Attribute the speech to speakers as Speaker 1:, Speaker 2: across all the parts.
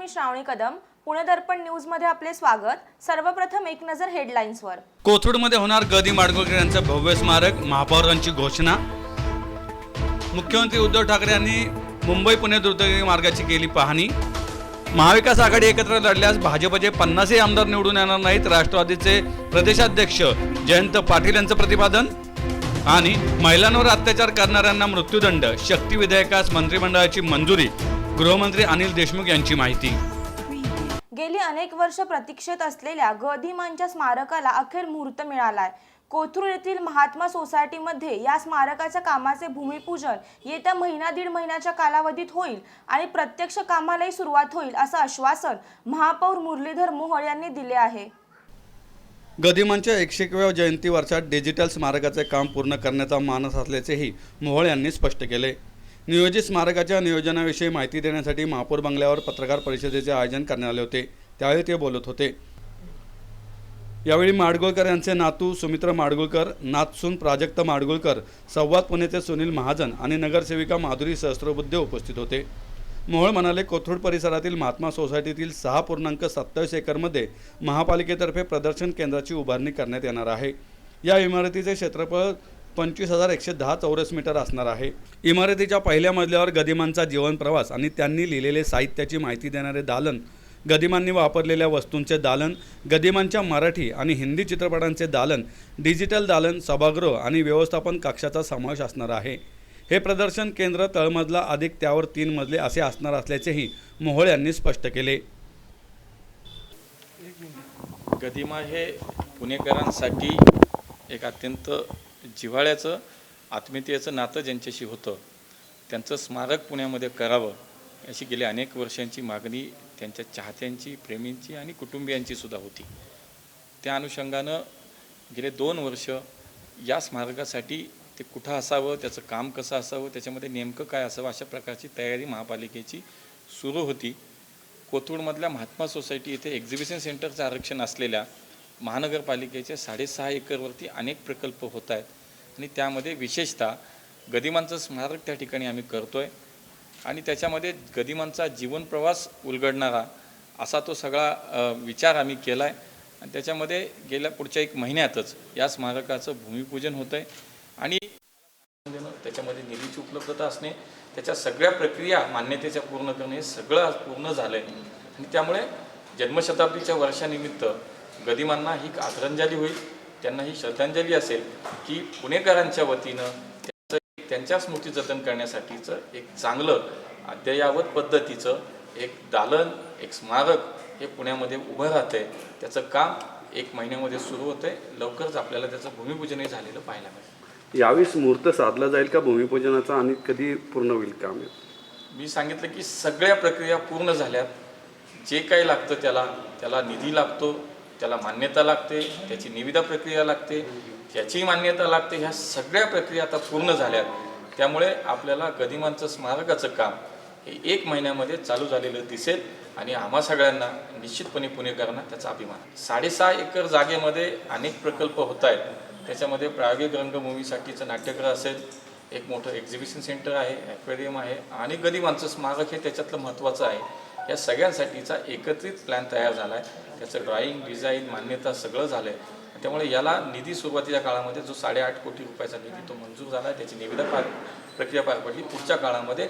Speaker 1: मी श्रावणी कदम. पुणे दर्पण news मध्ये आपले स्वागत. सर्वप्रथम एक नजर हेडलाईन्सवर.
Speaker 2: कोथरूडमध्ये होणार ग.दी. माडगुळकर यांचं भव्य स्मारक, महापौरांची घोषणा. मुख्यमंत्री उद्धव ठाकरे यांनी मुंबई पुणे द्रुतगती मार्गाची केली पाहणी. महाविकास आघाडी एकत्र लढल्यास भाजपचे 50 आमदार निवडून येणार नाहीत, राष्ट्रवादीचे प्रदेशाध्यक्ष जयंत पाटील यांचं प्रतिपादन. आणि महिलांवर अत्याचार करणाऱ्यांना मृत्यूदंड, शक्ती विधेयकास मंत्रिमंडळाची मंजुरी, गृहमंत्री अनिल देशमुख यांची माहिती.
Speaker 1: गेली अनेक वर्ष प्रतीक्षेत असलेल्या ग.दी. मांच्या स्मारकाला अखेर मुहूर्त मिळालाय. कोथरूड येथील महात्मा सोसायटीमध्ये या स्मारकाच्या कामाचे भूमिपूजन येत्या दीड महिन्याच्या कालावधीत होईल आणि प्रत्यक्ष कामालाही सुरुवात होईल असं आश्वासन महापौर मुरलीधर मोहोळ यांनी दिले आहे.
Speaker 2: ग.दी. मांच्या 101व्या जयंती वर्षात डिजिटल स्मारकाचे काम पूर्ण करण्याचा मानस असल्याचेही मोहोळ यांनी स्पष्ट केले. नियोजित स्मारकाच्या नियोजनाविषयी माहिती देण्यासाठी महापौर बंगल्यावर पत्रकार परिषदेचे आयोजन करण्यात आले होते. त्यावेळी ते बोलत होते. यावेळी माडगुळकर यांचे नातू सुमित्र माडगुळकर, नातसून प्राजक्त माडगुळकर, संवाद पुणेचे सुनील महाजन आणि नगरसेविका माधुरी सहस्त्रबुद्धे उपस्थित होते. मोहोळ म्हणाले, कोथरूड परिसरातील महात्मा सोसायटीतील 6.27 एकरमध्ये महापालिकेतर्फे प्रदर्शन केंद्राची उभारणी करण्यात येणार आहे. या इमारतीचे क्षेत्रफळ 25,110 चौरस मीटर असणार आहे. इमारतीच्या पहिल्या मजल्यावर गदिमांचा जीवन प्रवास आणि त्यांनी लिहिलेले साहित्याची माहिती देणारे दालन, गदिमांनी वापरलेल्या वस्तूंचे दालन, गदिमांच्या मराठी आणि हिंदी चित्रपटांचे दालन, डिजिटल दालन, सभागृह आणि व्यवस्थापन कक्षाचा समावेश असणार आहे. हे प्रदर्शन केंद्र तळमजला अधिक त्यावर 3 मजले असे असणार असल्याचेही मोहोळ यांनी स्पष्ट केले.
Speaker 3: गदिमा हे पुणेकरांसाठी एक अत्यंत जिव्हाळ्याचं, आत्मीयतेचं नातं ज्यांच्याशी होतं, त्यांचं स्मारक पुण्यामध्ये करावं अशी गेल्या अनेक वर्षांची मागणी त्यांच्या चाहत्यांची, प्रेमींची आणि कुटुंबियांची सुद्धा होती. त्या अनुषंगानं गेले 2 वर्ष या स्मारकासाठी ते कुठं असावं, त्याचं काम कसं असावं, त्याच्यामध्ये नेमकं काय असावं अशा प्रकारची तयारी महापालिकेची सुरू होती. कोथरूडमधल्या महात्मा सोसायटी येथे एक्झिबिशन सेंटरचं आरक्षण असलेल्या महानगरपालिकेच्या 6.5 एकरवरती अनेक प्रकल्प होत आहेत आणि त्यामध्ये विशेषतः गदिमांचं स्मारक त्या ठिकाणी आम्ही करतो आहे आणि त्याच्यामध्ये गदिमांचा जीवनप्रवास उलगडणारा असा तो सगळा विचार आम्ही केला आहे आणि त्याच्यामध्ये गेल्या पुढच्या 1 महिन्यातच या स्मारकाचं भूमिपूजन होतं आहे आणि त्याच्यामध्ये निधीची उपलब्धता असणे, त्याच्या सगळ्या प्रक्रिया मान्यतेच्या पूर्ण करणे हे सगळं पूर्ण झालं आहे आणि त्यामुळे जन्मशताब्दीच्या वर्षानिमित्त गदिमांना ही आदरांजली होईल, त्यांना ही श्रद्धांजली असेल की पुणेकरांच्या वतीनं त्यांच्या स्मृती जतन करण्यासाठीचं एक चांगलं अद्ययावत पद्धतीचं एक दालन, एक स्मारक हे पुण्यामध्ये उभं राहतं आहे. त्याचं काम 1 महिन्यामध्ये सुरू होतं आहे. लवकरच आपल्याला त्याचं भूमिपूजनही झालेलं पाहायला मिळेल.
Speaker 4: यावेळेस मुहूर्त साधला जाईल का भूमिपूजनाचा आणि कधी पूर्ण होईल काम?
Speaker 3: मी सांगितलं की सगळ्या प्रक्रिया पूर्ण झाल्यात. जे काही लागतं त्याला निधी लागतो, त्याला मान्यता लागते, त्याची निविदा प्रक्रिया लागते, याची मान्यता लागते. ह्या सगळ्या प्रक्रिया आता पूर्ण झाल्यात. त्यामुळे आपल्याला गदिमांचं स्मारकाचं काम हे 1 महिन्यामध्ये चालू झालेलं दिसेल आणि आम्हा सगळ्यांना निश्चितपणे पुणेकरांना त्याचा अभिमान. 6.5 एकर जागेमध्ये अनेक प्रकल्प होत आहेत. त्याच्यामध्ये प्रायोगिक रंगभूमीसाठीचं नाट्यगृह असेल, एक मोठं एक्झिबिशन सेंटर आहे, ॲक्वेरियम आहे आणि गदिमांचं स्मारक हे त्याच्यातलं महत्त्वाचं आहे. या सगळ्यांसाठीचा एकत्रित प्लॅन तयार झाला आहे. त्याचं ड्रॉईंग, डिझाईन, मान्यता सगळं झालं आहे. त्यामुळे याला निधी सुरुवातीच्या काळामध्ये जो 8.5 कोटी रुपयाचा निधी तो मंजूर झाला आहे, त्याची निविदा प्रक्रिया पार पडली. पुढच्या काळामध्ये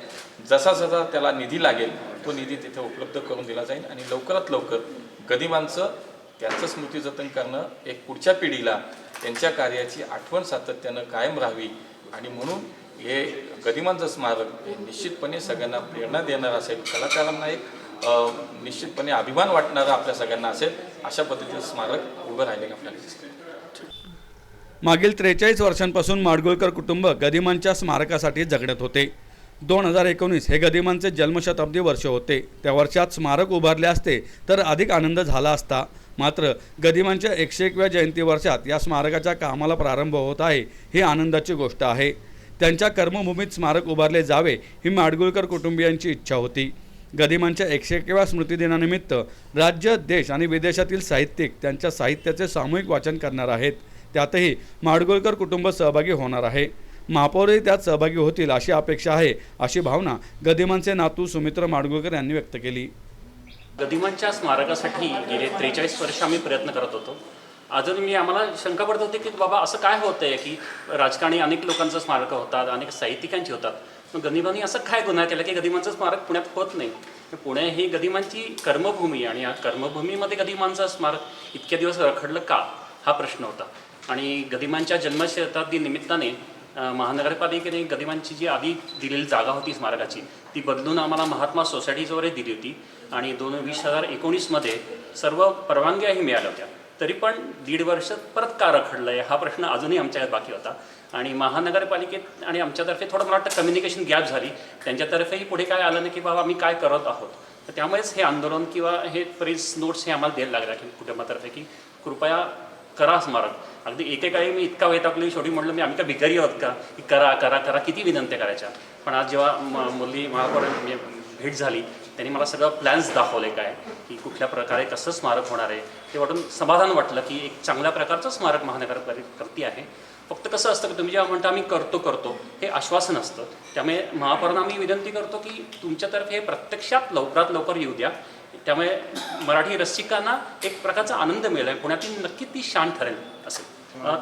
Speaker 3: जसा जसा त्याला निधी लागेल तो निधी तिथे उपलब्ध करून दिला जाईल आणि लवकरात लवकर गदिमांचं त्यांचं स्मृती जतन करणं, एक पुढच्या पिढीला त्यांच्या कार्याची आठवण सातत्यानं कायम राहावी आणि म्हणून हे गदिमांचं स्मारक हे निश्चितपणे सगळ्यांना प्रेरणा देणारं असेल, कलाकारांना एक निश्चितपणे अभिमान वाटणारं आपल्या सगळ्यांना असेल, अशा पद्धतीचं स्मारक उभं राहिलेलं आपल्याला दिसतं.
Speaker 2: मागील 43 वर्षांपासून माडगुळकर कुटुंब गदिमांच्या स्मारकासाठी झगडत होते. 2019 हे गदिमांचे जन्मशताब्दी वर्ष होते. त्या वर्षात स्मारक उभारले असते तर अधिक आनंद झाला असता. मात्र गदिमांच्या 101व्या जयंती वर्षात या स्मारकाच्या कामाला प्रारंभ होत आहे ही आनंदाची गोष्ट आहे. त्यांच्या कर्मभूमीत स्मारक उभारले जावे ही माडगुळकर कुटुंबियांची इच्छा होती. गदिमांच्या 101व्या स्मृतिदिनानिमित्त राज्य, देश आणि विदेशातील साहित्यिक त्यांच्या साहित्याचे सामूहिक वाचन करणार आहेत. त्यातही माडगुळकर कुटुंब सहभागी होणार आहे. महापौरही त्यात सहभागी होतील अशी अपेक्षा आहे, अशी भावना गदिमांचे नातू सुमित्र माडगुळकर यांनी व्यक्त केली.
Speaker 5: गदिमांच्या स्मारकासाठी गेले 43 वर्ष आम्ही प्रयत्न करत होतो. अजून आम्हाला शंका पडत होती की बाबा असं काय होतं आहे की राजकारणी अनेक लोकांचं स्मारकं होतात, अनेक साहित्यिकांची होतात, मग गदिमांनी असं काय गुन्हा केला की गदिमांचं स्मारक पुण्यात होत नाही. पुणे ही गदिमांची कर्मभूमी आणि या कर्मभूमीमध्ये गदिमांचं स्मारक इतके दिवस रखडलं का, हा प्रश्न होता. आणि गदिमांच्या जन्मशताब्दी निमित्ताने महानगरपालिकेने गदिमांची जी आधी दिलेली जागा होती स्मारकाची ती बदलून आम्हाला महात्मा सोसायटीजवळ दिली होती आणि 2019मध्ये सर्व परवानग्याही मिळाल्या होत्या. तरी पण 1.5 वर्ष परत का रखडलं आहे हा प्रश्न अजूनही आमच्यात बाकी होता. आणि महानगरपालिकेत आणि आमच्यातर्फे थोडं मला वाटतं कम्युनिकेशन गॅप झाली. त्यांच्यातर्फेही पुढे काय आलं नाही की बाबा आम्ही काय करत आहोत. तर त्यामुळेच हे आंदोलन किंवा हे प्रेस नोट्स हे आम्हाला द्यायला लागला की कुटुंबातर्फे की कृपया करा स्मारक. अगदी एकेकाळी मी इतका वेतापली शेवटी म्हटलं मी आम्ही का भिकारी आहोत का की करा करा करा किती विनंत्या करायच्या. पण आज जेव्हा मुली महापौर भेट झाली त्यांनी मला सगळं प्लॅन्स दाखवले काय की कुठल्या प्रकारे कसं स्मारक होणार आहे ते वाटून समाधान वाटलं की एक चांगल्या प्रकारचं स्मारक महानगरपालिका करते आहे. फक्त कसं असतं की तुम्ही जेव्हा म्हणता आम्ही करतो हे आश्वासन असतं. त्यामुळे महापौरांना आम्ही विनंती करतो की तुमच्यातर्फे हे प्रत्यक्षात लवकरात लवकर येऊ द्या. त्यामुळे मराठी रसिकांना एक प्रकारचा आनंद मिळेल. पुण्यातील नक्की ती शान ठरेल असेल.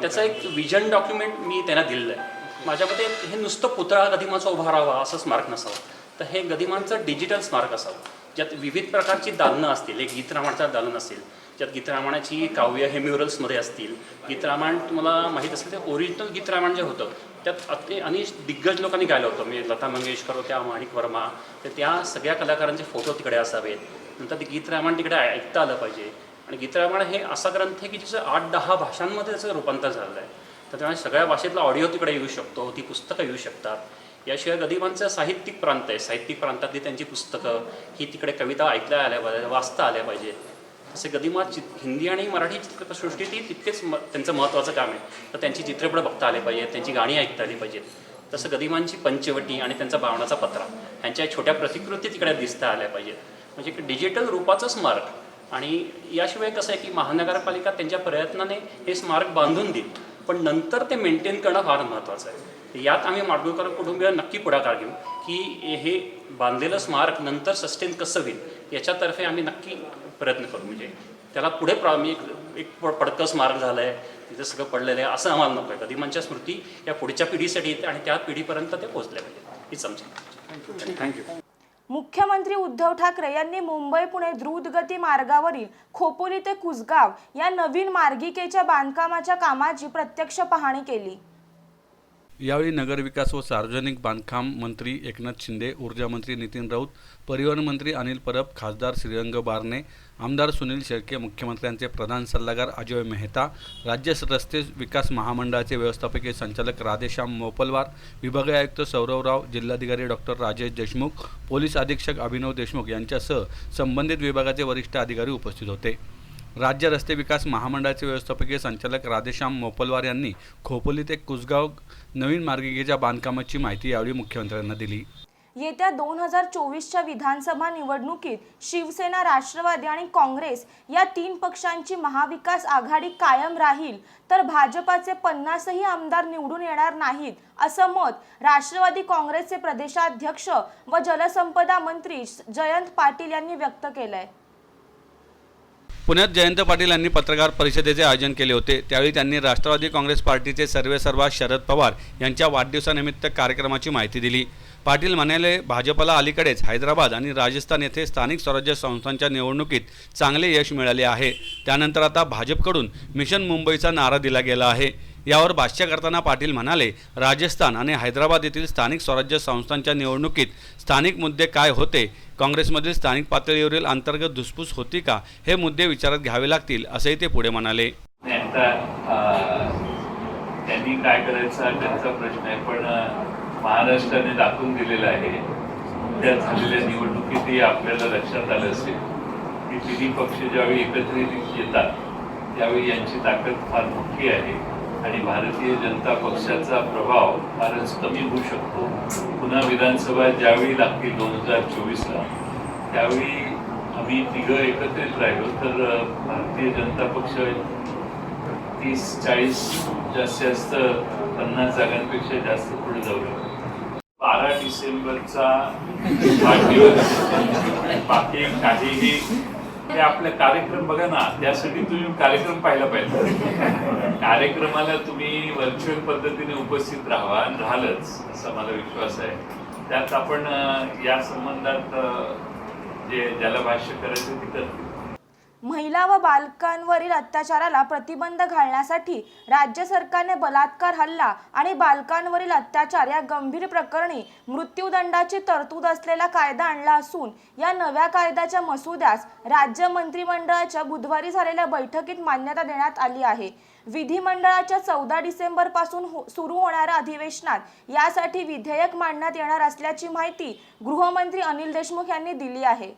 Speaker 5: त्याचं एक विजन डॉक्युमेंट मी त्यांना दिलेलं आहे. माझ्या मते हे नुसतं पुतळा गदिमाचा उभा राहावा असं स्मारक नसावं, तर हे गदिमांचं डिजिटल स्मारक असावं ज्यात विविध प्रकारची दालनं असतील. एक गीतरामायणाचं दालन असेल ज्यात गीतरामायणाची काव्य हे म्युरल्समध्ये असतील. गीतरामायण तुम्हाला माहीत असेल ते ओरिजिनल गीतरामायण जे होतं त्यात अनेक दिग्गज लोकांनी गायलं होतं. म्हणजे लता मंगेशकर होत्या, माणिक वर्मा, तर त्या सगळ्या कलाकारांचे फोटो तिकडे असावेत. नंतर ते गीतरामायण तिकडे ऐकता आलं पाहिजे. आणि गीतरामायण हे असा ग्रंथ आहे की ज्याचं 8-10 भाषांमध्ये त्याचं रूपांतर झालं आहे. तर त्यामुळे सगळ्या भाषेतला ऑडिओ तिकडे येऊ शकतो, ती पुस्तकं येऊ शकतात. याशिवाय गदिमांचं साहित्यिक प्रांत आहे. साहित्यिक प्रांतातली त्यांची पुस्तकं ही तिकडे कविता ऐकल्या आल्या पाहिजे, वाचता आल्या पाहिजेत. तसे गदिमा हिंदी आणि मराठी चित्रपटसृष्टीतही तितकेच त्यांचं महत्त्वाचं काम आहे. तर त्यांची चित्रपट बघता आले पाहिजेत, त्यांची गाणी ऐकता आली पाहिजेत. तसं गदिमांची पंचवटी आणि त्यांचा बावणाचा पत्रा ह्यांच्या छोट्या प्रतिकृती तिकडे दिसता आल्या पाहिजेत. म्हणजे एक डिजिटल रूपाचं स्मारक. आणि याशिवाय कसं आहे की महानगरपालिका त्यांच्या प्रयत्नाने हे स्मारक बांधून देईल, पण नंतर ते मेंटेन करणं फार महत्त्वाचं आहे. यात आम्ही माडगुळकर कुटुंबीय नक्की पुढाकार घेऊ की हे बांधलेलं स्मारक नंतर सस्टेन कसं होईल याच्यातर्फे आम्ही नक्की प्रयत्न करू. म्हणजे त्याला पुढे एक पडकं स्मारक झालं आहे, तिथं सगळं पडलेलं आहे असं आम्हाला नको आहे. गदिमांच्या स्मृती या पुढच्या पिढीसाठी येते आणि त्या पिढीपर्यंत ते पोहोचल्या पाहिजे हीच आमची. थँक्यू.
Speaker 1: मुख्यमंत्री उद्धव ठाकरे यांनी मुंबई पुणे द्रुतगती मार्गावरील खोपोली ते कुसगाव या नवीन मार्गिकेच्या बांधकामाच्या कामाची प्रत्यक्ष पाहणी केली.
Speaker 2: यावेळी नगरविकास व सार्वजनिक बांधकाम मंत्री एकनाथ शिंदे, ऊर्जा मंत्री नितीन राऊत, परिवहन मंत्री अनिल परब, खासदार श्रीरंग बारणे, आमदार सुनील शेळके, मुख्यमंत्र्यांचे प्रधान सल्लागार अजय मेहता, राज्य रस्ते विकास महामंडळाचे व्यवस्थापकीय संचालक राधेश्याम मोपलवार, विभागीय आयुक्त सौरव राव, जिल्हाधिकारी डॉक्टर राजेश देशमुख, पोलीस अधीक्षक अभिनव देशमुख यांच्यासह संबंधित विभागाचे वरिष्ठ अधिकारी उपस्थित होते. राज्य रस्ते विकास महामंडळाचे व्यवस्थापकीय संचालक राधेश्याम मोपलवार यांनी खोपोली ते कुसगाव नवीन मार्गिकेच्या बांधकामाची माहिती यावेळी मुख्यमंत्र्यांना दिली.
Speaker 1: येत्या 2024च्या विधानसभा निवडणुकीत शिवसेना, राष्ट्रवादी आणि काँग्रेस या 3 पक्षांची महाविकास आघाडी कायम राहील तर भाजपाचे 50ही आमदार निवडून येणार नाहीत असं मत राष्ट्रवादी काँग्रेसचे प्रदेशाध्यक्ष व जलसंपदा मंत्री जयंत पाटील यांनी व्यक्त केलंय.
Speaker 2: पुण्यात जयंत पाटील यांनी पत्रकार परिषदेचे आयोजन केले होते. त्यावेळी त्यांनी राष्ट्रवादी काँग्रेस पार्टीचे सर्वेसर्वा शरद पवार यांच्या वाढदिवसानिमित्त कार्यक्रमाची माहिती दिली. पाटील म्हणाले, भाजपला अलीकडेच हैदराबाद आणि राजस्थान येथे स्थानिक स्वराज्य संस्थांच्या निवडणुकीत चांगले यश मिळाले आहे. त्यानंतर आता भाजपकडून मिशन मुंबईचा नारा दिला गेला आहे. यावर भाष्य करताना पाटील म्हणाले, राजस्थान आणि हैदराबाद येथील स्थानिक स्वराज्य संस्थांच्या निवडणुकीत स्थानिक मुद्दे काय होते, काँग्रेसमधील स्थानिक पातळीवरील अंतर्गत धुसफूस होती का, हे मुद्दे विचारात घ्यावे लागतील असेही ते पुढे म्हणाले.
Speaker 6: त्यांनी काय करायचा त्यांचा प्रश्न आहे, पण महाराष्ट्राने दाखवून दिलेला आहे. त्या झालेल्या निवडणुकीतही आपल्याला लक्षात आलं असेल की तिन्ही पक्ष ज्यावेळी एकत्रित येतात त्यावेळी यांची ताकद फार मोठी आहे आणि भारतीय जनता पक्षाचा प्रभाव फारच कमी होऊ शकतो. पुन्हा विधानसभा ज्यावेळी लागतील 2024ला त्यावेळी आम्ही तिघं एकत्रित राहिलो तर भारतीय जनता पक्ष 30-40 जास्तीत जास्त 50 जागांपेक्षा जास्त पुढे जाऊ शकतो. 12 डिसेंबरचा वाढदिवस, बाकी काहीही हे आपले कार्यक्रम बघा ना, त्यासाठी तुम्ही कार्यक्रम पाहिला पाहिजे. कार्यक्रमाला तुम्ही व्हर्च्युअल पद्धतीने उपस्थित राहालच असा मला विश्वास आहे. त्यात आपण या संबंधात ज्याला भाष्य करायचं ते करतील.
Speaker 1: महिला व बालकांवरील अत्याचाराला प्रतिबंध घालण्यासाठी राज्य सरकारने बलात्कार, हल्ला आणि बालकांवरील अत्याचार या गंभीर प्रकरणी मृत्यूदंडाची तरतूद असलेला कायदा आणला असून या नव्या कायद्याच्या मसुद्यास राज्य मंत्रिमंडळाच्या बुधवारी झालेल्या बैठकीत मान्यता देण्यात आली आहे. विधिमंडळाच्या 14 डिसेंबर पासून सुरू होणाऱ्या अधिवेशनात यासाठी विधेयक मांडण्यात येणार असल्याची माहिती गृहमंत्री अनिल देशमुख यांनी दिली आहे.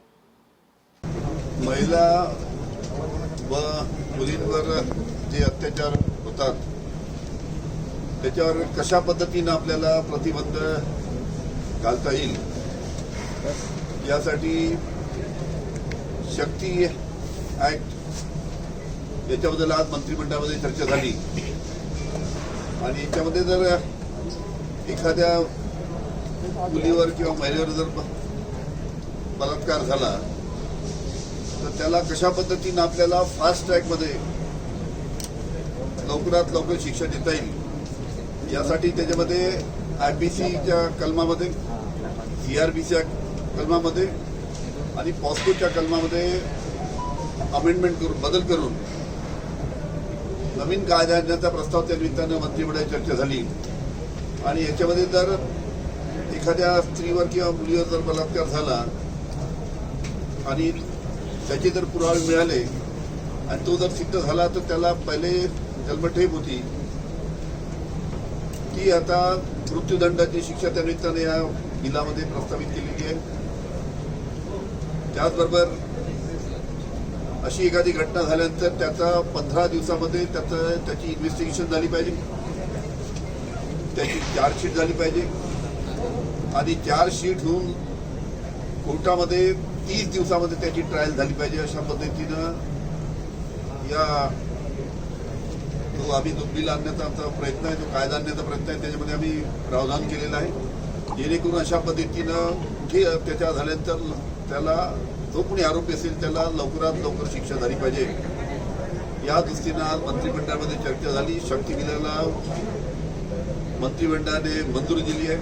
Speaker 7: महिला व मुलींवर जे अत्याचार होतात त्याच्यावर कशा पद्धतीनं आपल्याला प्रतिबंध घालता येईल यासाठी शक्ती ऍक्ट याच्याबद्दल आज मंत्रिमंडळामध्ये चर्चा झाली. आणि याच्यामध्ये जर एखाद्या मुलीवर किंवा महिलेवर जर बलात्कार झाला तर त्याला कशा पद्धतीनं आपल्याला फास्ट ट्रॅकमध्ये लवकरात लवकर शिक्षा देता येईल यासाठी त्याच्यामध्ये IPCच्या कलमामध्ये, CRPCच्या कलमामध्ये आणि पॉस्कोच्या कलमामध्ये अमेंडमेंट करून, बदल करून नवीन कायदा आणण्याचा प्रस्ताव त्या निमित्तानं मंत्रिमंडळात चर्चा झाली. आणि याच्यामध्ये जर एखाद्या स्त्रीवर किंवा मुलीवर जर बलात्कार झाला आणि त्याचे जर पुरावे मिळाले आणि तो जर सिद्ध झाला तर त्याला पहिले जन्मठेप होती, ती आता मृत्यूदंडाची शिक्षा त्या निमित्ताने या बिलामध्ये प्रस्तावित केलेली आहे. त्याचबरोबर अशी एखादी घटना झाल्यानंतर त्याचा 15 दिवसामध्ये त्याची इन्व्हेस्टिगेशन झाली पाहिजे, त्याची चार्जशीट झाली पाहिजे आणि चार्जशीट होऊन कोर्टामध्ये 30 दिवसामध्ये त्याची ट्रायल झाली पाहिजे. अशा पद्धतीनं जो बिल आणण्याचा आमचा प्रयत्न आहे, जो कायदा आणण्याचा प्रयत्न आहे, त्याच्यामध्ये आम्ही प्रावधान केलेलं आहे जेणेकरून अशा पद्धतीनं कुठे अत्याचार झाल्यानंतर त्याला जो कोणी आरोपी असेल त्याला लवकरात लवकर शिक्षा झाली पाहिजे. या दृष्टीनं आज मंत्रिमंडळामध्ये चर्चा झाली. शक्ती बिलाला मंत्रिमंडळाने मंजुरी दिली आहे.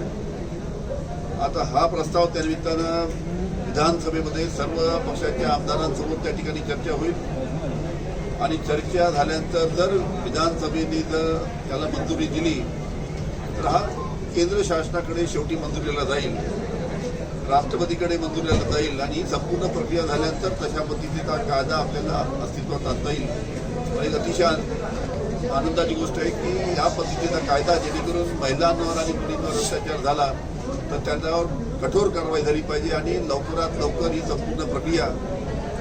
Speaker 7: आता हा प्रस्ताव त्या निमित्तानं विधानसभेमध्ये सर्व पक्षाच्या आमदारांसमोर त्या ठिकाणी चर्चा होईल आणि चर्चा झाल्यानंतर जर विधानसभेने जर त्याला मंजुरी दिली तर हा केंद्र शासनाकडे शेवटी मंजुरीला जाईल, राष्ट्रपतीकडे मंजुरीला जाईल आणि ही संपूर्ण प्रक्रिया झाल्यानंतर तशा पद्धतीचा कायदा आपल्याला अस्तित्वात आणता येईल. आणि अतिशय आनंदाची गोष्ट आहे की या पद्धतीचा कायदा जेणेकरून महिलांवर आणि मुलींवर अत्याचार झाला तर त्याच्यावर कठोर कारवाई झाली पाहिजे आणि लवकरात लवकर ही संपूर्ण प्रक्रिया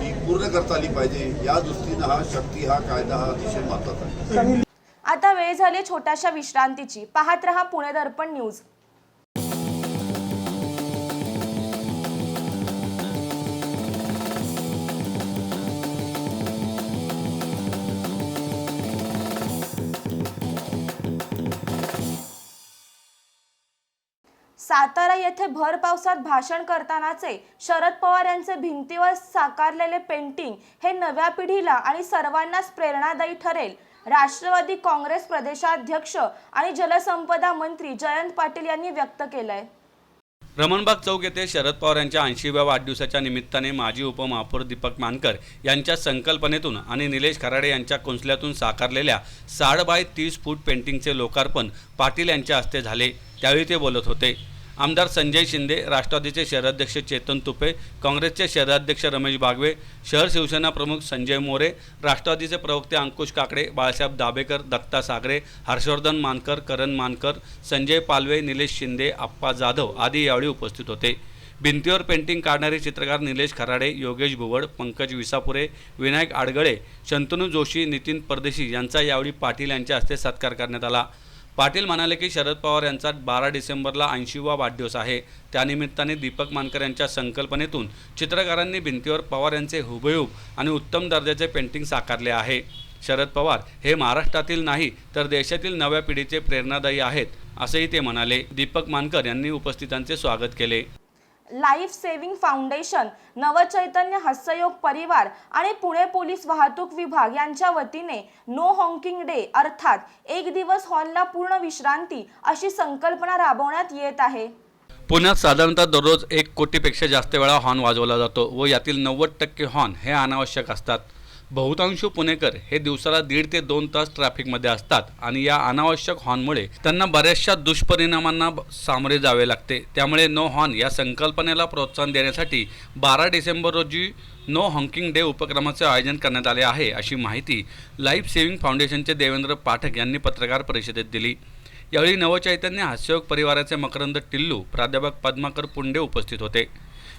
Speaker 7: ही पूर्ण करता आली पाहिजे. या दृष्टीनं हा शक्ती, हा कायदा हा अतिशय महत्त्वाचा आहे.
Speaker 1: आता वेळ झाली छोट्याशा विश्रांतीची. पाहत रहा पुणे दर्पण न्यूज. सातारा येथे भर पावसात भाषण करतानाचे शरद पवार यांचे भिंतीवर साकारलेले पेंटिंग हे नव्या पिढीला आणि सर्वांनाच प्रेरणादायी ठरेल, राष्ट्रवादी काँग्रेस प्रदेशाध्यक्ष आणि जलसंपदा मंत्री जयंत पाटील यांनी व्यक्त केलंय.
Speaker 2: रमणबाग चौक येथे शरद पवार यांच्या 80व्या वाढदिवसाच्या निमित्ताने माजी उपमहापौर दीपक मानकर यांच्या संकल्पनेतून आणि निलेश खराडे यांच्या कुंचल्यातून साकारलेल्या 60x30 फूट पेंटिंगचे लोकार्पण पाटील यांच्या हस्ते झाले. त्यावेळी ते बोलत होते. आमदार संजय शिंदे, राष्ट्रवादीचे शहराध्यक्ष चेतन तुपे, काँग्रेसचे शहराध्यक्ष रमेश बागवे, शहर शिवसेना प्रमुख संजय मोरे, राष्ट्रवादीचे प्रवक्ते अंकुश काकडे, बाळासाहेब दाभेकर, दत्ता सागरे, हर्षवर्धन मानकर, करण मानकर, संजय पालवे, निलेश शिंदे, आप्पा जाधव आदी यावेळी उपस्थित होते. भिंतीवर पेंटिंग काढणारे चित्रकार निलेश खराडे, योगेश भुवड, पंकज विसापुरे, विनायक आडगळे, शंतनू जोशी, नितीन परदेशी यांचा यावेळी पाटील यांच्या हस्ते सत्कार करण्यात आला. पाटील म्हणाले की शरद पवार यांचा 12 डिसेंबरला 80वा वाढदिवस आहे. त्यानिमित्ताने दीपक मानकर यांच्या संकल्पनेतून चित्रकारांनी भिंतीवर पवार यांचे हुबेहूब आणि उत्तम दर्जाचे पेंटिंग साकारले आहे. शरद पवार हे महाराष्ट्रातील नाही तर देशातील नव्या पिढीचे प्रेरणादायी आहेत. असेही ते म्हणाले. दीपक मानकर यांनी उपस्थितांचे स्वागत केले.
Speaker 1: लाईफ सेव्हिंग फाउंडेशन, नवचैतन्य हास्ययोग परिवार आणि पुणे पोलीस वाहतूक विभाग यांच्या वतीने नो हॉकिंग डे अर्थात एक दिवस हॉर्नला पूर्ण विश्रांती अशी संकल्पना राबवण्यात येत आहे.
Speaker 2: पुण्यात साधारणतः दररोज 1 कोटीपेक्षा जास्त वेळा हॉर्न वाजवला जातो व यातील 90% हॉर्न हे अनावश्यक असतात. बहुतांश पुणेकर हे दिवसाला 1.5 ते 2 तास ट्रॅफिकमध्ये असतात आणि या अनावश्यक हॉर्नमुळे त्यांना बऱ्याचशा दुष्परिणामांना सामोरे जावे लागते. त्यामुळे नो हॉर्न या संकल्पनेला प्रोत्साहन देण्यासाठी 12 डिसेंबर रोजी नो हॉकिंग डे उपक्रमाचे आयोजन करण्यात आले आहे, अशी माहिती लाईफ सेव्हिंग फाउंडेशनचे देवेंद्र पाठक यांनी पत्रकार परिषदेत दिली. यावेळी नवचैतन्य हास्ययोग परिवाराचे मकरंद टिल्लू, प्राध्यापक पद्माकर पुंडे उपस्थित होते.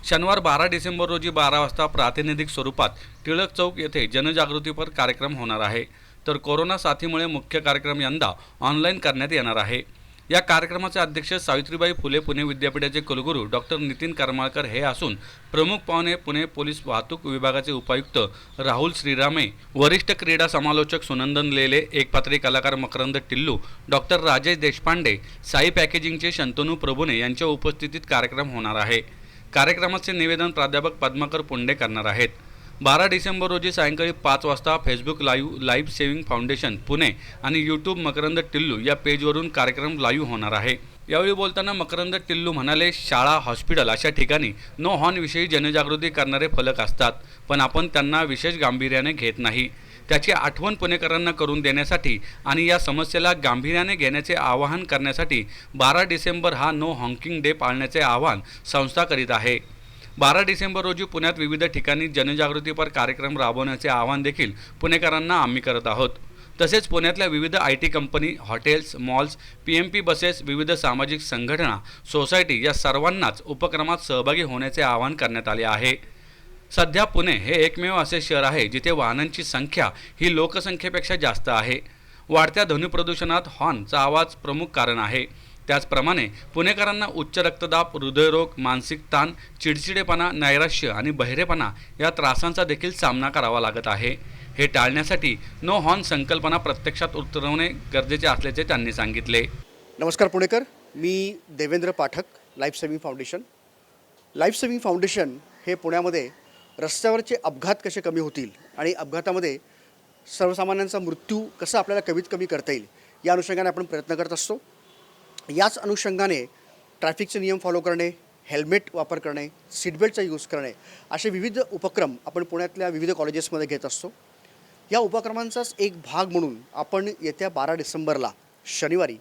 Speaker 2: शनिवार 12 डिसेंबर रोजी 12 वाजता प्रातिनिधिक स्वरूपात टिळक चौक येथे जनजागृतीपर कार्यक्रम होणार आहे. तर कोरोना साथीमुळे मुख्य कार्यक्रम यंदा ऑनलाईन करण्यात येणार आहे. या कार्यक्रमाचे अध्यक्ष सावित्रीबाई फुले पुणे विद्यापीठाचे कुलगुरू डॉक्टर नितीन करमाळकर हे असून प्रमुख पाहुणे पुणे पोलीस वाहतूक विभागाचे उपायुक्त राहुल श्रीरामे, वरिष्ठ क्रीडा समालोचक सुनंदन लेले, एकपात्री कलाकार मकरंद टिल्लू, डॉक्टर राजेश देशपांडे, साई पॅकेजिंगचे शंतनू प्रभुने यांच्या उपस्थितीत कार्यक्रम होणार आहे. कार्यक्रमाचे निवेदन प्राध्यापक पद्माकर पुंडे करणार आहेत. 12 डिसेंबर रोजी सायंकाळी 5 वाजता Facebook life saving foundation Pune आणि यूट्यूब मकरंद टिल्लू या पेजवरून कार्यक्रम लाईव्ह होणार आहे. यावेळी बोलताना मकरंद टिल्लू म्हणाले, शाळा, हॉस्पिटल अशा ठिकाणी नो हॉर्नविषयी जनजागृती करणारे फलक असतात, पण आपण त्यांना विशेष गांभीर्याने घेत नाही. त्याची आठवण पुणेकरांना करून देण्यासाठी आणि या समस्येला गांभीर्याने घेण्याचे आवाहन करण्यासाठी 12 डिसेंबर हा नो हॉकिंग डे पाळण्याचे आवाहन संस्था करीत आहे. 12 डिसेंबर रोजी पुण्यात विविध ठिकाणी जनजागृतीपर कार्यक्रम राबवण्याचे आवाहन देखील पुणेकरांना आम्ही करत आहोत. तसेच पुण्यातल्या विविध IT company, hotels, malls, PMP buses, विविध सामाजिक संघटना, सोसायटी या सर्वांनाच उपक्रमात सहभागी होण्याचे आवाहन करण्यात आले आहे. सध्या पुणे हे एकमेव असे शहर आहे जिथे वाहनांची संख्या ही लोकसंख्येपेक्षा जास्त आहे. वाढत्या ध्वनी प्रदूषणात हॉर्नचा आवाज प्रमुख कारण आहे. त्याचप्रमाणे पुणेकरांना उच्च रक्तदाब, हृदयरोग, मानसिक ताण, चिडचिडेपणा, नैराश्य आणि बहिरेपणा या त्रासांचा देखील सामना करावा लागत आहे. हे टाळण्यासाठी नो हॉर्न संकल्पना प्रत्यक्षात उतरवणे गरजेचे असल्याचे त्यांनी सांगितले.
Speaker 8: नमस्कार पुणेकर, मी Devendra Pathak, life saving foundation. Life saving foundation हे पुण्यामध्ये रस्त्यावरचे अपघात कसे कमी होतील आणि अपघातामध्ये सर्वसामान्यांचा मृत्यू कसा आपल्याला कमीत कमी करता येईल या अनुषंगाने आपण प्रयत्न करत असतो. याच अनुषंगाने ट्रॅफिकचे नियम फॉलो करणे, हेल्मेट वापर करणे, सीटबेल्टचा यूज करणे असे विविध उपक्रम आपण पुण्यातल्या विविध कॉलेजेसमध्ये घेत असतो. या उपक्रमांचाच एक भाग म्हणून आपण येत्या 12 डिसेंबरला शनिवारी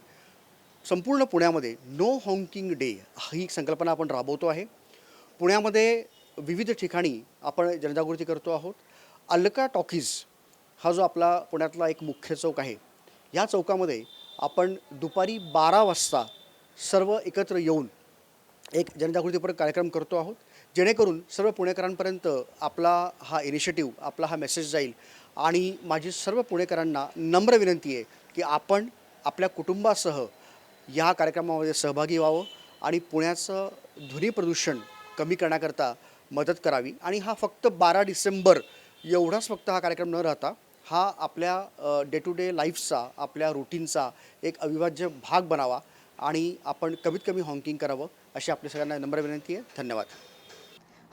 Speaker 8: संपूर्ण पुण्यामध्ये नो हॉकिंग डे ही संकल्पना आपण राबवतो आहे. पुण्यामध्ये विविध ठिकाणी आपण जनजागृती करतो आहोत. अलका टॉकीज हा जो आपला पुण्यातला एक मुख्य चौक आहे, या चौकामध्ये आपण दुपारी 12 वाजता सर्व एकत्र येऊन एक जनजागृतीपर कार्यक्रम करतो आहोत, जेणेकरून सर्व पुणेकरांपर्यंत आपला हा इनिशिएटिव्ह, आपला हा मेसेज जाईल. आणि माझी सर्व पुणेकरांना नम्र विनंती आहे की आपण आपल्या कुटुंबासह या कार्यक्रमामध्ये सहभागी व्हावं आणि पुण्याचं ध्वनी प्रदूषण कमी करण्याकरता मदत करावी. आणि हा फक्त 12 डिसेंबर एवढाच फक्त हा कार्यक्रम न राहता हा आपल्या डे टू डे लाईफचा, आपल्या रुटीनचा एक अविभाज्य भाग बनावा आणि आपण कमीत कमी हॉकिंग करावं अशी आपल्या सगळ्यांना नम्र विनंती आहे. धन्यवाद.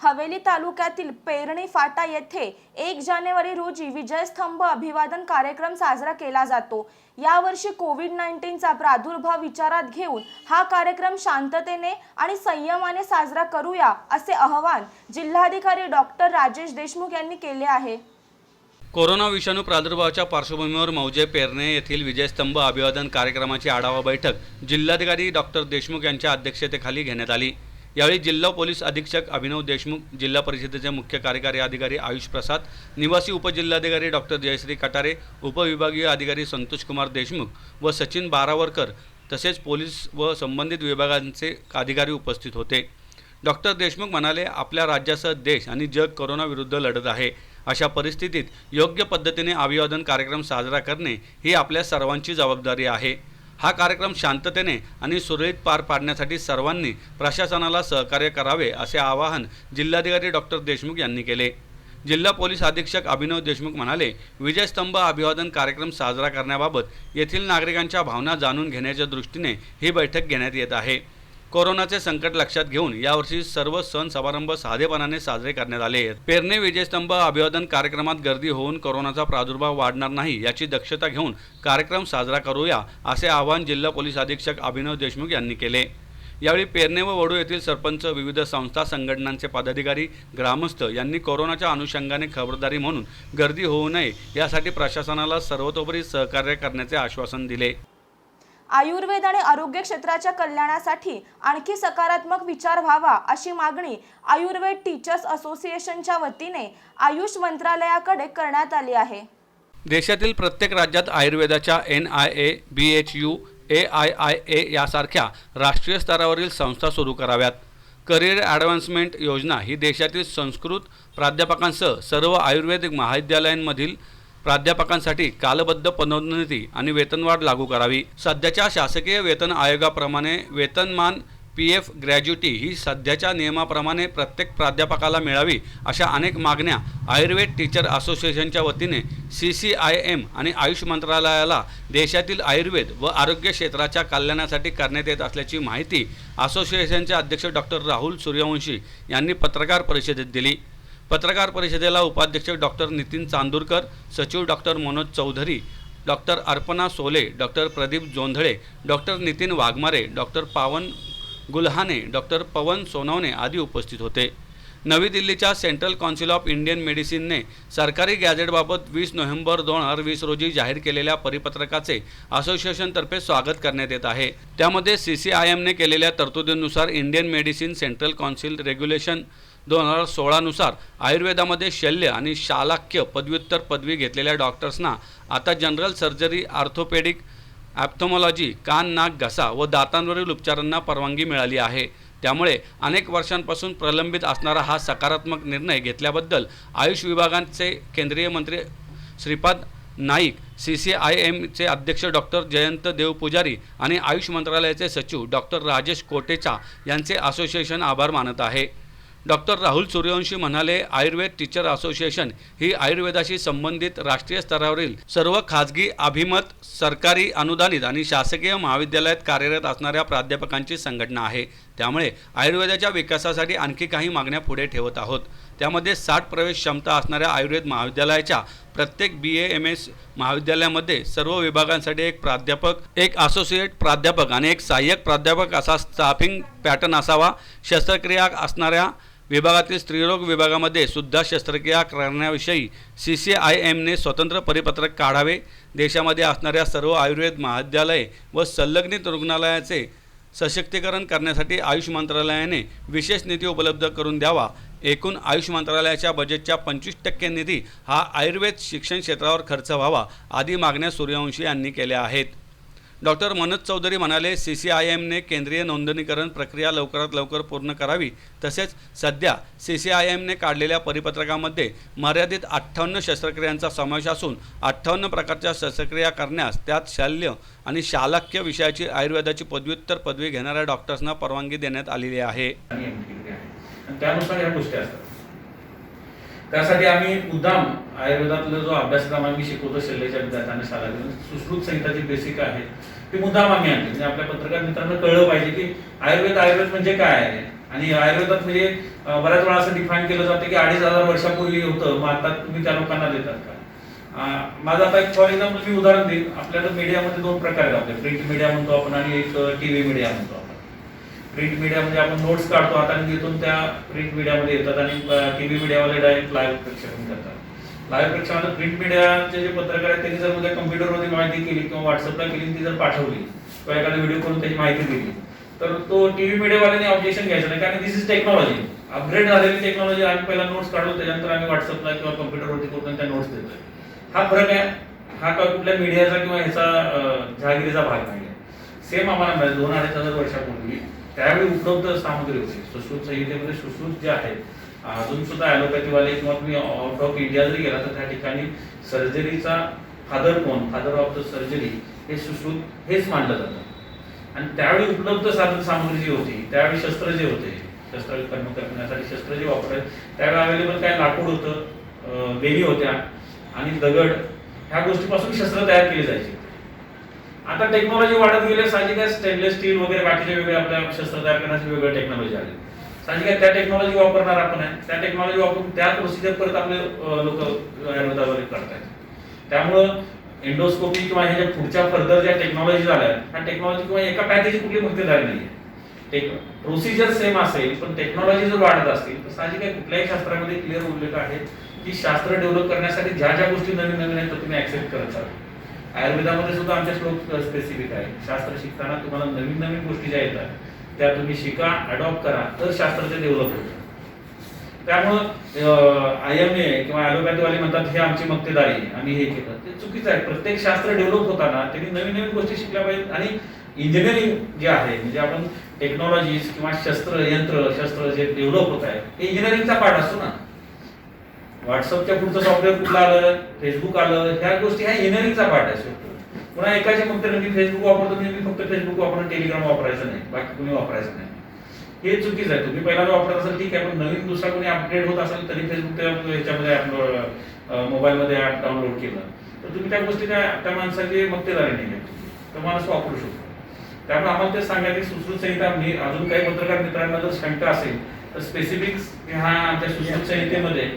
Speaker 1: हवेली तालुक्यातील पेरणी फाटा येथे 1 जानेवारी रोजी विजयस्तंभ अभिवादन कार्यक्रम साजरा केला जातो. यावर्षी कोविड-19चा प्रादुर्भाव विचारात घेऊन हा कार्यक्रम शांततेने आणि संयमाने साजरा करूया असे आवाहन जिल्हाधिकारी डॉक्टर राजेश देशमुख यांनी केले आहे.
Speaker 2: कोरोना विषाणू प्रादुर्भावाच्या पार्श्वभूमीवर मौजे पेरणे येथील विजयस्तंभ अभिवादन कार्यक्रमाची आढावा बैठक जिल्हाधिकारी डॉक्टर देशमुख यांच्या अध्यक्षतेखाली घेण्यात आली. यावेळी जिल्हा पोलीस अधीक्षक अभिनव देशमुख, जिल्हा परिषदेचे मुख्य कार्यकारी अधिकारी आयुष प्रसाद, निवासी उपजिल्हाधिकारी डॉक्टर जयश्री कटारे, उपविभागीय अधिकारी संतोष कुमार देशमुख व सचिन बारावरकर तसेच पोलीस व संबंधित विभागांचे अधिकारी उपस्थित होते. डॉक्टर देशमुख म्हणाले, आपल्या राज्यासह देश आणि जग कोरोनाविरुद्ध लढत आहे. अशा परिस्थितीत योग्य पद्धतीने अभिवादन कार्यक्रम साजरा करणे ही आपल्या सर्वांची जबाबदारी आहे. हा कार्यक्रम शांततेने आणि सुरळीत पार पाडण्यासाठी सर्वांनी प्रशासनाला सहकार्य करावे असे आवाहन जिल्हाधिकारी डॉक्टर देशमुख यांनी केले. जिल्हा पोलीस अधीक्षक अभिनव देशमुख म्हणाले, विजयस्तंभ अभिवादन कार्यक्रम साजरा करण्याबाबत येथील नागरिकांच्या भावना जाणून घेण्याच्या दृष्टीने ही बैठक घेण्यात येत आहे. कोरोनाचे संकट लक्षात घेऊन यावर्षी सर्व सण समारंभ साधेपणाने साजरे करण्यात आले आहेत. पेरणे विजयस्तंभ अभिवादन कार्यक्रमात गर्दी होऊन कोरोनाचा प्रादुर्भाव वाढणार नाही याची दक्षता घेऊन कार्यक्रम साजरा करूया, असे आवाहन जिल्हा पोलीस अधीक्षक अभिनव देशमुख यांनी केले. यावेळी पेरणे व वडू येथील सरपंच, विविध संस्था संघटनांचे पदाधिकारी, ग्रामस्थ यांनी कोरोनाच्या अनुषंगाने खबरदारी म्हणून गर्दी होऊ नये यासाठी प्रशासनाला सर्वतोपरी सहकार्य करण्याचे आश्वासन दिले.
Speaker 1: आयुर्वेद आणि आरोग्य क्षेत्राच्या कल्याणासाठी आणखी सकारात्मक विचार व्हावा अशी मागणी आयुर्वेद टीचर्स असोसिएशनच्या वतीने आयुष मंत्रालयाकडे करण्यात आली आहे.
Speaker 2: देशातील प्रत्येक राज्यात आयुर्वेदाच्या NIA, BHU, AIIA यासारख्या राष्ट्रीय स्तरावरील संस्था सुरू कराव्यात. करिअर ॲडव्हान्समेंट योजना ही देशातील संस्कृत प्राध्यापकांसह सर्व आयुर्वेदिक महाविद्यालयांमधील प्राध्यापकांसाठी कालबद्ध पदोन्नती आणि वेतनवाढ लागू करावी. सध्याच्या शासकीय वेतन आयोगाप्रमाणे वेतनमान PF ग्रॅज्युटी ही सध्याच्या नियमाप्रमाणे प्रत्येक प्राध्यापकाला मिळावी अशा अनेक मागण्या आयुर्वेद टीचर असोसिएशनच्या वतीने CCIM आणि आयुष मंत्रालयाला देशातील आयुर्वेद व आरोग्य क्षेत्राच्या कल्याणासाठी करण्यात येत असल्याची माहिती असोसिएशनचे अध्यक्ष डॉक्टर राहुल सूर्यवंशी यांनी पत्रकार परिषदेत दिली. पत्रकार परिषदेला उपाध्यक्ष डॉक्टर नितीन चांदूरकर, सचिव doctor Manoj Chaudhari, doctor Arpana Sole, doctor Pradeep Jondhale, doctor Nitin Waghmare, doctor Pawan Gulhane, doctor पवन सोनवणे आदी उपस्थित होते. नवी दिल्लीच्या सेंट्रल काउन्सिल ऑफ इंडियन मेडिसिनने सरकारी गॅझेटबाबत 20 नोव्हेंबर 2020 रोजी जाहीर केलेल्या परिपत्रकाचे असोसिएशनतर्फे स्वागत करण्यात येत आहे. त्यामध्ये CCIMने केलेल्या तरतुदीनुसार Indian medicine central council regulation 2016 नुसार आयुर्वेदामध्ये शल्य आणि शालाक्य पदव्युत्तर पदवी घेतलेल्या डॉक्टर्सना आता जनरल सर्जरी, ऑर्थोपेडिक, ॲप्थोमॉलॉजी, कान, नाक, घसा व दातांवरील उपचारांना परवानगी मिळाली आहे. त्यामुळे अनेक वर्षांपासून प्रलंबित असणारा हा सकारात्मक निर्णय घेतल्याबद्दल आयुष विभागाचे केंद्रीय मंत्री श्रीपाद नाईक, CCIMचे अध्यक्ष डॉक्टर जयंत देवपुजारी आणि आयुष मंत्रालयाचे सचिव डॉक्टर राजेश कोटेचा यांचे असोसिएशन आभार मानत आहे. डॉक्टर राहुल सूर्यवंशी म्हणाले, आयुर्वेद टीचर असोसिएशन ही आयुर्वेदाशी संबंधित राष्ट्रीय स्तरावरील सर्व खाजगी, अभिमत, सरकारी, अनुदानित आणि शासकीय महाविद्यालयात कार्यरत असणाऱ्या प्राध्यापकांची संघटना आहे. त्यामुळे आयुर्वेदाच्या विकासासाठी आणखी काही मागण्या पुढे ठेवत आहोत. त्यामध्ये 60 प्रवेश क्षमता असणाऱ्या आयुर्वेद महाविद्यालयाच्या प्रत्येक BA MS महाविद्यालयामध्ये सर्व विभागांसाठी एक प्राध्यापक, एक असोसिएट प्राध्यापक आणि एक सहाय्यक प्राध्यापक असा स्टाफिंग पॅटर्न असावा. शस्त्रक्रिया असणाऱ्या विभागातील स्त्रीरोग विभागामध्ये सुद्धा शस्त्रक्रिया करण्याविषयी CCIMने स्वतंत्र परिपत्रक काढावे. देशामध्ये असणाऱ्या सर्व आयुर्वेद महाविद्यालये व संलग्नित रुग्णालयाचे सशक्तीकरण करण्यासाठी आयुष मंत्रालयाने विशेष निधी उपलब्ध करून द्यावा. एकूण आयुष मंत्रालयाच्या बजेटच्या 25% निधी हा आयुर्वेद शिक्षण क्षेत्रावर खर्च व्हावा आदी मागण्या सूर्यवंशी यांनी केल्या आहेत. डॉक्टर मनोज चौधरी म्हणाले, CCIMने केंद्रीय नोंदणीकरण प्रक्रिया लवकरात लवकर पूर्ण करावी. तसेच सध्या CCIMने काढलेल्या परिपत्रकामध्ये मर्यादित 58 शस्त्रक्रियांचा समावेश असून 58 प्रकारच्या शस्त्रक्रिया करण्यास त्यात शल्य आणि शालाक्य विषयाची आयुर्वेदाची पदव्युत्तर पदवी घेणाऱ्या डॉक्टर्सना परवानगी देण्यात आलेली आहे.
Speaker 3: त्यानुसार या गोष्टी असतात. त्यासाठी आम्ही मुद्दाम आयुर्वेदातला जो अभ्यासक्रम आम्ही शिकवतो शल्यच्या विद्यार्थ्यांना शाळेत, सुश्रुत संहिताची बेसिक आहे ती मुद्दाम आम्ही आणली. म्हणजे आपल्या पत्रकार मित्रांना कळलं पाहिजे की आयुर्वेद म्हणजे काय आहे. आणि आयुर्वेदात म्हणजे बऱ्याच वेळा असं डिफाईन केलं जातं की 2500 वर्षापूर्वी होतं, मग आता तुम्ही त्या लोकांना देतात का. माझं आता एक फॉर एक्झाम्पल मी उदाहरण देईन. आपल्याला मीडियामध्ये 2 प्रकार आहेत. आपले प्रिंट मीडिया म्हणतो आपण आणि एक TV मीडिया म्हणतो आपण. प्रिंट मीडिया म्हणजे आपण नोट्स काढतो हाताने, तिथून त्या प्रिंट मीडियामध्ये येतात आणि TV मीडियावाले डायरेक्ट लाईव्ह प्रेक्षेपण करतात. लाईव्ह प्रेक्षेपणात प्रिंट मीडियाचे जे पत्रकार आहेत त्यांनी जर उद्या कम्प्युटरमध्ये माहिती केली किंवा व्हॉट्सअपला केली, ती जर पाठवली किंवा एखादा व्हिडिओ करून त्याची माहिती दिली तर तो TV मीडियावाल्याने ऑब्जेक्शन घ्यायचं नाही, कारण दिस इज टेक्नॉलॉजी, अपग्रेड झालेली टेक्नॉलॉजी. आम्ही पहिला नोट्स काढलो, त्याच्यानंतर आम्ही व्हॉट्सअपला किंवा कम्प्युटरवरती करून त्या नोट्स देतोय. हा फरक आहे. हा का कुठल्या मीडियाचा किंवा ह्याचा जहागिरीचा भाग नाही आहे. सेम आम्हाला मिळेल 2-2500 वर्षापूर्वी त्यावेळी उपलब्ध सामग्री होती. सुश्रुत संहितेमध्ये सुश्रुत जे आहेत, अजून सुद्धा ॲलोपॅथीवाले किंवा तुम्ही आउट ऑफ इंडिया जरी गेला तर त्या ठिकाणी सर्जरीचा फादर कोण, फादर ऑफ द सर्जरी हे सुश्रुत हेच मानलं जातं. आणि त्यावेळी उपलब्ध साधन सामग्री जी होती, त्यावेळी शस्त्र जे होते, शस्त्र कर्म करण्यासाठी शस्त्र जे वापरायचे त्यावेळी अवेलेबल काय लाकूड होतं,
Speaker 9: वेली होत्या आणि दगड ह्या गोष्टीपासून शस्त्र तयार केली जायची. आता टेक्नॉलॉजी वाढत गेले, साहजिक आहे स्टेनलेस स्टील वगैरे बाकीचे वेगळे आपल्या शस्त्र तयार करण्याची वेगळी टेक्नॉलॉजी आली. साहजिक आहे त्या टेक्नॉलॉजी वापरणार आपण आहे, त्या टेक्नॉलॉजी वापरून त्या प्रोसिजर परत आपले लोक आयुर्वेदावर करतात. त्यामुळं एंडोस्कोपी किंवा ह्या ज्या पुढच्या फर्दर ज्या टेक्नॉलॉजी झाल्या ह्या टेक्नॉलॉजी किंवा एका पॅकेजची कुठली मक्तेदारी नाही. प्रोसिजर सेम असेल पण टेक्नॉलॉजी जर वाढत असतील तर साहजिक आहे कुठल्याही शास्त्रामध्ये क्लिअर उल्लेख आहे की शास्त्र डेव्हलप करण्यासाठी ज्या ज्या गोष्टी नवीन नवीन आहेत तुम्ही ऍक्सेप्ट करत चालता. आयुर्वेदामध्ये सुद्धा आमच्या श्लोक स्पेसिफिक आहे. शास्त्र शिकताना तुम्हाला नवीन नवीन गोष्टी ज्या येतात त्या तुम्ही शिका, अडॉप्ट करा, तर शास्त्र ते डेव्हलप होतं. त्यामुळं IMA किंवा ॲलोपॅथीवाले म्हणतात हे आमची मक्तेदारी आम्ही हे केलं, ते चुकीचं आहे. प्रत्येक शास्त्र डेव्हलप होताना त्यांनी नवीन नवीन गोष्टी शिकल्या पाहिजेत. आणि इंजिनिअरिंग जे आहे म्हणजे आपण टेक्नॉलॉजीज किंवा शस्त्र जे डेव्हलप होत आहे हे इंजिनिअरिंगचा पार्ट असतो ना. व्हॉट्सअपच्या पुढचं सॉफ्टवेअर कुठलं आलं, फेसबुक आलं, ह्या गोष्टी ह्या इंजिनिअरिंगचा पार्ट आहे. पुन्हा एकाचे मग मी फेसबुक वापरतो मी फक्त फेसबुक वापरून टेलिग्राम वापरायचं नाही, बाकी कुणी वापरायचं नाही, हे चुकीचं आहे. तुम्ही पहिल्यांदा वापरत असाल ठीक आहे, पण नवीन दुसरा कोणी अपडेट होत असेल तरी फेसबुक ह्याच्यामध्ये मोबाईलमध्ये ॲप डाउनलोड केलं तर तुम्ही त्या गोष्टी त्या माणसाची मक्तेदारी नाही आहे, तर माणूस वापरू शकतो. त्यामुळे आम्हाला ते सांगायचे सुश्रुत संहिता, मी अजून काही पत्रकार मित्रांना जर शंका असेल तर स्पेसिफिक ह्या आमच्या सुश्रुत संहितेमध्ये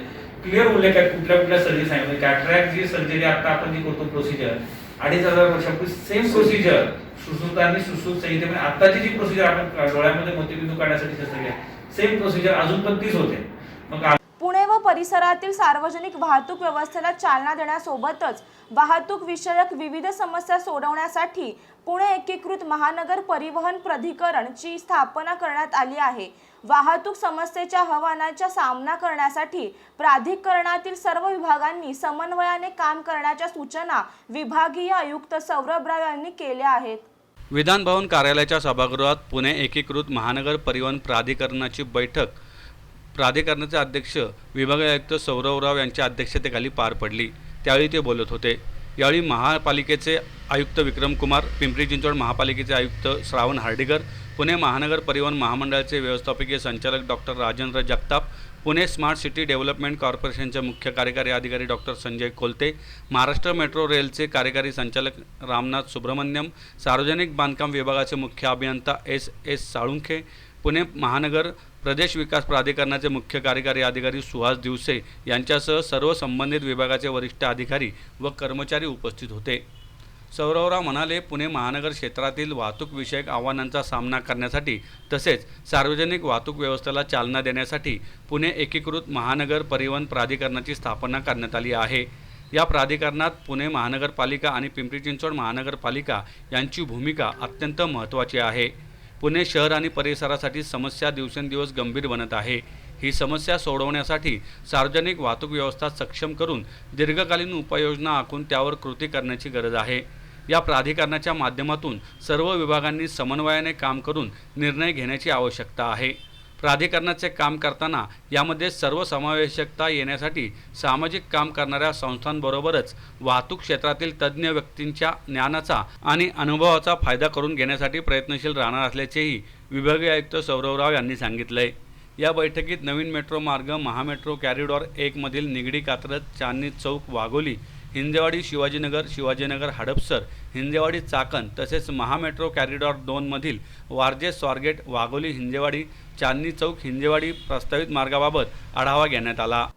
Speaker 9: क्लिअर उल्लेख आहे कुठल्या कुठल्या सर्व्हिस आहे. कॅटरॅक्ट जी सर्जरी आता आपण जी करतो प्रोसिजर 2500 वर्षापूर्वी सेम प्रोसिजर सुश्रुत आणि सुश्रुत संहितेमध्ये आताची जी प्रोसिजर आपण डोळ्यामध्ये मोतीबिंदू काढण्यासाठी शस्त्रक्रिया सेम प्रोसिजर अजून पण तीच होते. मग
Speaker 1: पुणे व परिसरातील सार्वजनिक वाहतूक व्यवस्थेला चालना देण्यासोबतच वाहतूक विषयक विविध समस्या सोडवण्यासाठी पुणे एकीकृत महानगर परिवहन प्राधिकरण ची स्थापना करण्यात आली आहे. वाहतूक समस्येच्या आव्हानांचा सामना करण्यासाठी प्राधिकरणातील सर्व विभागांनी समन्वयाने काम करण्याच्या सूचना विभागीय आयुक्त सौरभ राव यांनी केल्या आहेत.
Speaker 2: विधान भवन कार्यालयाच्या सभागृहात पुणे एकीकृत महानगर परिवहन प्राधिकरणाची बैठक प्राधिकरणाचे अध्यक्ष विभागीय आयुक्त सौरभ राव यांच्या अध्यक्षतेखाली पार पडली. त्यावेळी ते बोलत होते. यावेळी महापालिकेचे आयुक्त विक्रम कुमार, पिंपरी चिंचवड महापालिकेचे आयुक्त श्रावण हार्डीकर, पुणे महानगर परिवहन महामंडळाचे व्यवस्थापकीय संचालक doctor Rajendra Jagtap, Pune smart city development कॉर्पोरेशनचे मुख्य कार्यकारी अधिकारी डॉक्टर संजय कोलते, महाराष्ट्र मेट्रो रेलचे कार्यकारी संचालक रामनाथ सुब्रमण्यम, सार्वजनिक बांधकाम विभागाचे मुख्य अभियंता S साळुंखे, पुणे महानगर प्रदेश विकास प्राधिकरणाचे मुख्य कार्यकारी अधिकारी सुहास दिवसे यांच्यासह सर्व संबंधित विभागाचे वरिष्ठ अधिकारी व कर्मचारी उपस्थित होते. सौरवराव म्हणाले, पुणे महानगर क्षेत्रातील वाहतूक विषयक आव्हानांचा सामना करण्यासाठी तसेच सार्वजनिक वाहतूक व्यवस्थेला चालना देण्यासाठी पुणे एकीकृत महानगर परिवहन प्राधिकरणाची स्थापना करण्यात आली आहे. या प्राधिकरणात पुणे महानगरपालिका आणि पिंपरी चिंचवड महानगरपालिका यांची भूमिका अत्यंत महत्त्वाची आहे. पुणे शहर आणि परिसरासाठी समस्या दिवसेंदिवस गंभीर बनत आहे. ही समस्या सोडवण्यासाठी सार्वजनिक वाहतूक व्यवस्था सक्षम करून दीर्घकालीन उपाययोजना आखून त्यावर कृती करण्याची गरज आहे. या प्राधिकरणाच्या माध्यमातून सर्व विभागांनी समन्वयाने काम करून निर्णय घेण्याची आवश्यकता आहे. प्राधिकरणाचे काम करताना यामध्ये सर्वसमावेशकता येण्यासाठी सामाजिक काम करणाऱ्या संस्थांबरोबरच वाहतूक क्षेत्रातील तज्ज्ञ व्यक्तींच्या ज्ञानाचा आणि अनुभवाचा फायदा करून घेण्यासाठी प्रयत्नशील राहणार असल्याचेही विभागीय आयुक्त सौरभ राव यांनी सांगितले. या बैठकीत नवीन मेट्रो मार्ग महामेट्रो कॉरिडॉर 1 मधील निगडी कात्रज चांदणी चौक वाघोली, हिंजेवाडी शिवाजीनगर हडपसर, हिंजेवाडी चाकण तसेच महामेट्रो कॉरिडॉर 2 मधील वारजे स्वारगेट वाघोली हिंजेवाडी चांदणी चौक हिंजेवाडी प्रस्तावित मार्गाबाबत आढावा घेण्यात आला.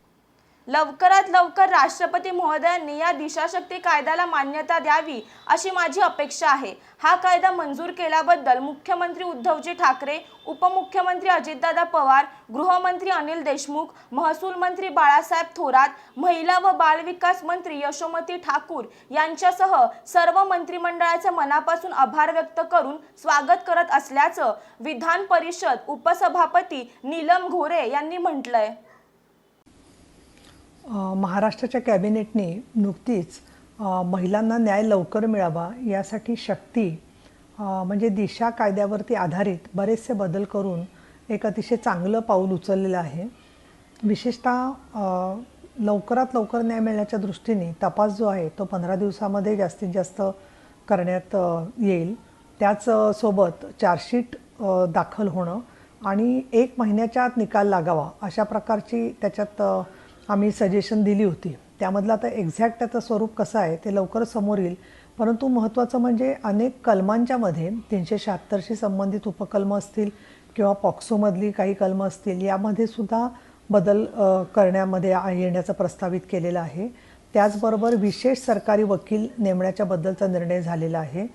Speaker 1: लवकरात लवकर राष्ट्रपती महोदयांनी या दिशाशक्ती कायद्याला मान्यता द्यावी अशी माझी अपेक्षा आहे. हा कायदा मंजूर केल्याबद्दल मुख्यमंत्री उद्धवजी ठाकरे, उपमुख्यमंत्री अजितदादा पवार, गृहमंत्री अनिल देशमुख, महसूल मंत्री बाळासाहेब थोरात, महिला व बालविकास मंत्री यशोमती ठाकूर यांच्यासह सर्व मंत्रिमंडळाचे मनापासून आभार व्यक्त करून स्वागत करत असल्याचं विधान परिषद उपसभापती नीलम घोरे यांनी म्हटलंय.
Speaker 10: महाराष्ट्राच्या कॅबिनेटने नुकतीच महिलांना न्याय लवकर मिळावा यासाठी शक्ती म्हणजे दिशा कायद्यावरती आधारित बरेचसे बदल करून एक अतिशय चांगलं पाऊल उचललेलं आहे. विशेषतः लवकरात लवकर न्याय मिळण्याच्या दृष्टीने तपास जो आहे तो 15 दिवसामध्ये जास्तीत जास्त करण्यात येईल. त्याच सोबत चार्जशीट दाखल होणं आणि 1 महिन्याच्या आत निकाल लागावा अशा प्रकारची त्याच्यात आम्ही सजेशन दिली होती. त्यामधलं आता एक्झॅक्ट त्याचं स्वरूप कसं आहे ते लवकरच समोर येईल. परंतु महत्त्वाचं म्हणजे अनेक कलमांच्यामध्ये 376शी संबंधित उपकलमं असतील किंवा पॉक्सोमधली काही कलमं असतील, यामध्ये सुद्धा बदल करण्यामध्ये येण्याचं प्रस्तावित केलेलं आहे. त्याचबरोबर विशेष सरकारी वकील नेमण्याच्या बद्दलचा निर्णय झालेला आहे.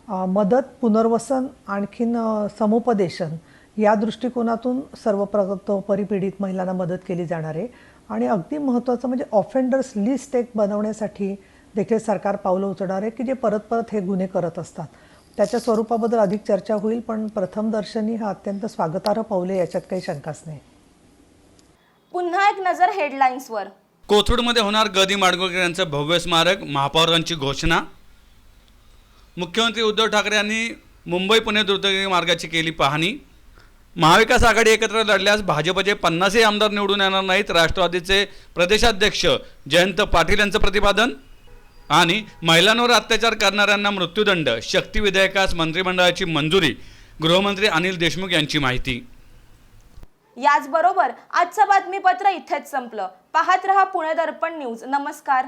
Speaker 10: मदत, पुनर्वसन, आणखीन समुपदेशन या दृष्टिकोनातून सर्वतोपरी पीडित महिलांना मदत केली जाणार आहे. आणि अगदी महत्त्वाचं म्हणजे ऑफेंडर्स लिस्ट एक बनवण्यासाठी देखील सरकार पावलं उचलणार आहे की जे परत परत हे गुन्हे करत असतात. त्याच्या स्वरूपाबद्दल अधिक चर्चा होईल, पण प्रथमदर्शनी हा अत्यंत स्वागतार्ह पाऊल आहे, याच्यात काही शंकाच नाही.
Speaker 1: पुन्हा एक नजर हेडलाईन्सवर.
Speaker 2: कोथरूडमध्ये होणार ग दी माडगुळकर यांचं भव्य स्मारक, महापौरांची घोषणा. मुख्यमंत्री उद्धव ठाकरे यांनी मुंबई पुणे द्रुतगती मार्गाची केली पाहणी. महाविकास आघाडी एकत्र लढल्यास भाजपचे 50ही आमदार निवडून येणार नाहीत, राष्ट्रवादीचे प्रदेशाध्यक्ष जयंत पाटील यांचं प्रतिपादन. आणि महिलांवर अत्याचार करणाऱ्यांना मृत्यूदंड, शक्ती विधेयकास मंत्रिमंडळाची मंजुरी, गृहमंत्री अनिल देशमुख यांची माहिती.
Speaker 1: याचबरोबर आजचं बातमीपत्र इथेच संपलं. पाहत रहा पुणे दर्पण न्यूज. नमस्कार.